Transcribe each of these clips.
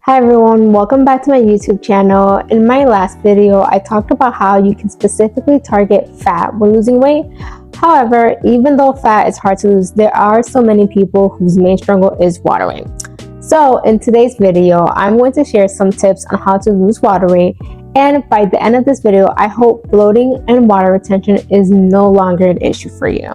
Hi everyone, welcome back to my YouTube channel. In my last video, I talked about how you can specifically target fat when losing weight. However, even though fat is hard to lose, there are so many people whose main struggle is water weight. So in today's video, I'm going to share some tips on how to lose water weight. And by the end of this video, I hope bloating and water retention is no longer an issue for you.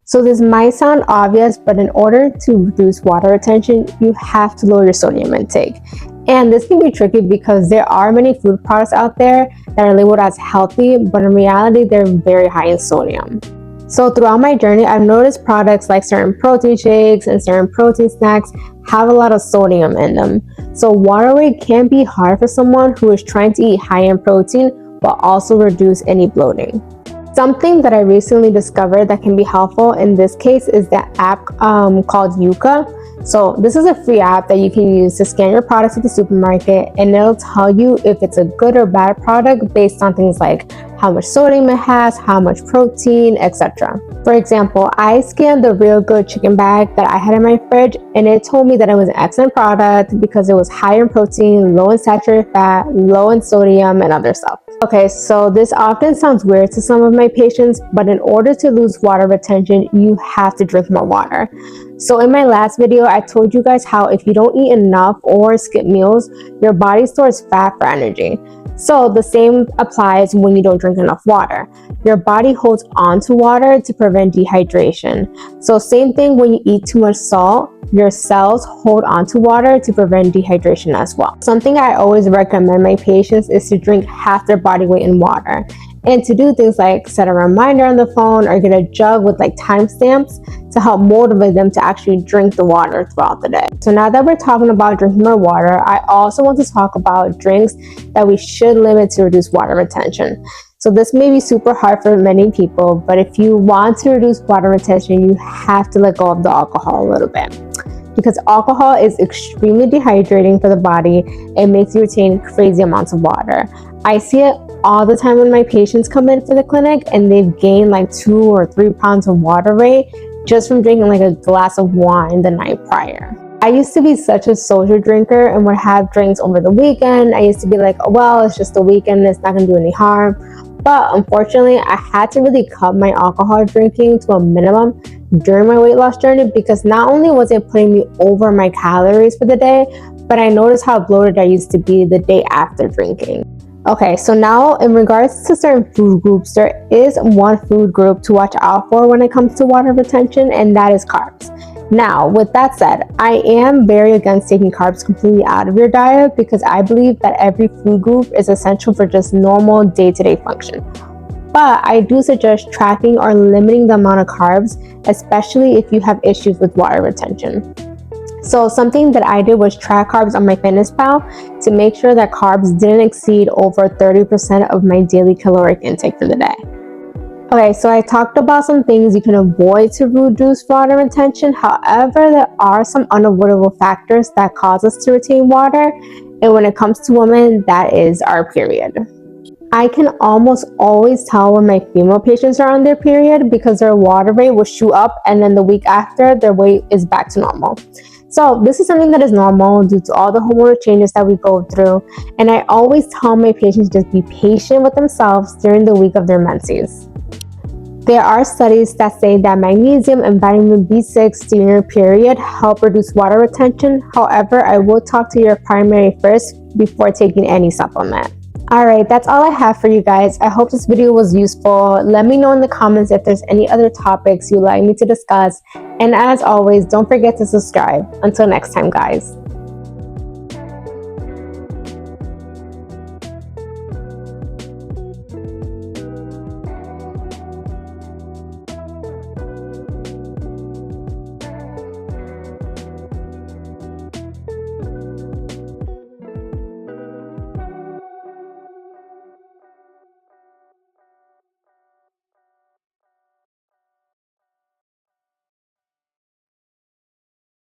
So this might sound obvious, but in order to reduce water retention, you have to lower your sodium intake. And this can be tricky because there are many food products out there that are labeled as healthy, but in reality, they're very high in sodium. So throughout my journey, I've noticed products like certain protein shakes and certain protein snacks have a lot of sodium in them. So water weight can be hard for someone who is trying to eat high in protein, but also reduce any bloating. Something that I recently discovered that can be helpful in this case is the app called Yuka. So this is a free app that you can use to scan your products at the supermarket, and it'll tell you if it's a good or bad product based on things like how much sodium it has, how much protein, etc. For example, I scanned the Real Good chicken bag that I had in my fridge, and it told me that it was an excellent product because it was high in protein, low in saturated fat, low in sodium, and other stuff. Okay, so this often sounds weird to some of my patients, but in order to lose water retention, you have to drink more water. So in my last video, I told you guys how if you don't eat enough or skip meals, your body stores fat for energy. So the same applies when you don't drink enough water. Your body holds on to water to prevent dehydration. So same thing when you eat too much salt, your cells hold on to water to prevent dehydration as well. Something I always recommend my patients is to drink half their body weight in water. And to do things like set a reminder on the phone or get a jug with like timestamps to help motivate them to actually drink the water throughout the day. So now that we're talking about drinking more water, I also want to talk about drinks that we should limit to reduce water retention. So this may be super hard for many people, but if you want to reduce water retention, you have to let go of the alcohol a little bit. Because alcohol is extremely dehydrating for the body. It makes you retain crazy amounts of water. I see it all the time when my patients come in for the clinic and they've gained like 2 or 3 pounds of water weight just from drinking like a glass of wine the night prior. I used to be such a social drinker and would have drinks over the weekend. I used to be like, oh, well, it's just the weekend, it's not gonna do any harm. But unfortunately, I had to really cut my alcohol drinking to a minimum during my weight loss journey because not only was it putting me over my calories for the day, but I noticed how bloated I used to be the day after drinking. Okay, so now in regards to certain food groups, there is one food group to watch out for when it comes to water retention, and that is carbs. Now, with that said, I am very against taking carbs completely out of your diet because I believe that every food group is essential for just normal day-to-day function. But I do suggest tracking or limiting the amount of carbs, especially if you have issues with water retention. So something that I did was track carbs on MyFitnessPal to make sure that carbs didn't exceed over 30% of my daily caloric intake for the day. Okay, so I talked about some things you can avoid to reduce water retention. However, there are some unavoidable factors that cause us to retain water. And when it comes to women, that is our period. I can almost always tell when my female patients are on their period because their water weight will shoot up and then the week after their weight is back to normal. So this is something that is normal due to all the hormonal changes that we go through. And I always tell my patients just be patient with themselves during the week of their menses. There are studies that say that magnesium and vitamin B6 during your period help reduce water retention. However, I will talk to your primary first before taking any supplement. Alright, that's all I have for you guys. I hope this video was useful. Let me know in the comments if there's any other topics you'd like me to discuss. And as always, don't forget to subscribe. Until next time, guys.